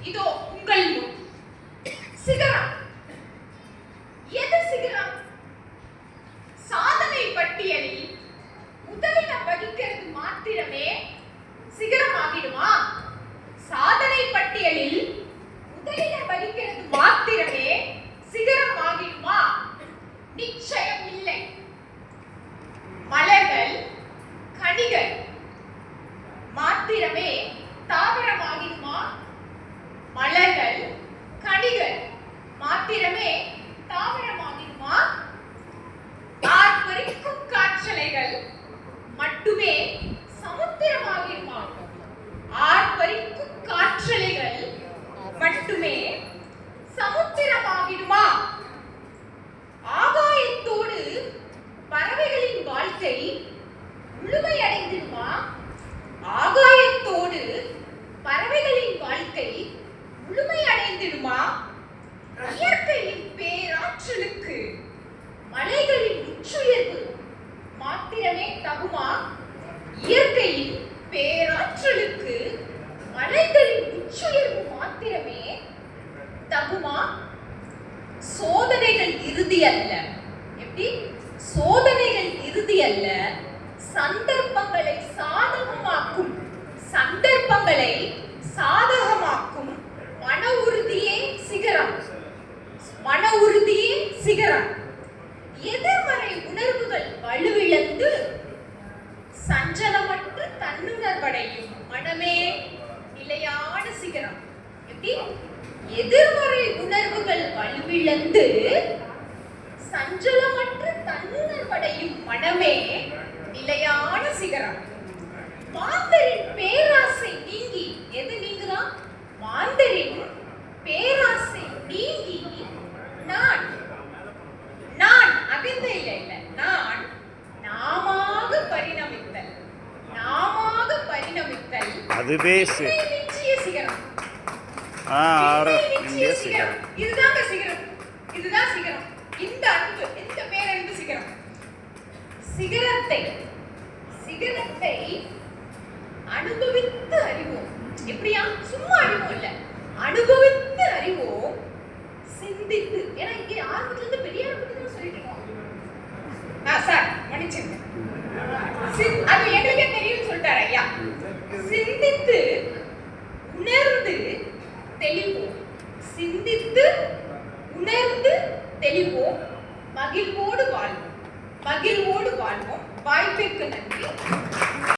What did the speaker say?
இதோ உங்கள் முன் சிகரம். எது சிகரம்? சாதனை பட்டியலில் முதலிடம் வகிக்கிறது மாத்திரமே சிகரம் ஆகிடுமா? சாதனை பட்டியலில் முதலிடம் வகிக்கிறது மாத்திரமே சிகரம் ஆகிடுமா? நிச்சயம் இல்லை. மலர்கள், கனிகள் மாத்திரமே தாவரமாகிடுமா? மலர்கள், கனிகள் மாத்திரமே தாவரமாகிடுமா? ஆர்ப்பரிக்கும் காற்றலைகள் மட்டுமே சமுத்திரமாகிடுமா? ஆர்ப்பரிக்கும் காற்றலைகள் மட்டுமே சமுத்திரமாகிடுமா? ஆகாயத்தோடு பறவைகளின் வாழ்க்கை முழுமையடைந்திடுமா? ஆகாயத்தோடு பறவைகளின் வாழ்க்கை முழுமையடைந்திடுமா? இயற்கையின் பேராற்றலுக்கு மலைகளின் உச்சுயர்வு மாத்திரமே தகுமா? இயற்கையின் பேராற்றலுக்கு மலைகளின் உச்சுயர்வு மாத்திரமே தகுமா? சோதனைகள் இறுதி அல்ல. எப்படி? சோதனைகள் இறுதி அல்ல, சந்தர்ப்பங்களை சாதகமாக்கும், சந்தர்ப்பங்களை சாதகமாக்கும் மன உறுதியே சிகரம். மன உறுதியே சிகரம். எதிர்மறை உணர்வுகள் வலுவிழந்து சஞ்சலமற்று தன்னுணர்வடையும் மனமே நிலையான சிகரம். எப்படி? எதிர்மறை உணர்வுகள் வலுவிழந்து சஞ்சலமற்று தன்னுணர்வடையும் மனமே நிலையான சிகரம். மாந்தரின் பேராசை நீங்கி, எது நீங்குதா? மாந்தரின் பேராசை நீங்கி நான் நான் அகிந்த இல்ல நான் நாமாக பரிணமித்தல், நாமாக பரிணமித்தல் அதுவே நிச்சய சிகரம். சிகரம். இதுதான் சிகரம். இதுதான் சிகரம். இந்த அன்பு, இந்த பேரன்பு சிகரம். சிகரத்தை சிகரத்தை அனுபவித்து அறிவோம். எப்படியா? சும்மா அறிவோம் இல்ல, அனுபவித்து அறிவோம், சிந்தித்து. ஏன்னா இங்க ஆரம்பத்துல இருந்து பெரியார பத்தி தான் சொல்லிட்டு இருக்கோம். சார் மன்னிச்சுங்க, அது எங்களுக்கே தெரியும் சொல்லிட்டாரு ஐயா. சிந்தித்து உணர்ந்து தெளிவோம், சிந்தித்து உணர்ந்து தெளிவோம், மகிழ்வோடு வாழ்வோம், மகிழ்வோடு வாழ்வோம். வாய்ப்பிற்கு நன்றி.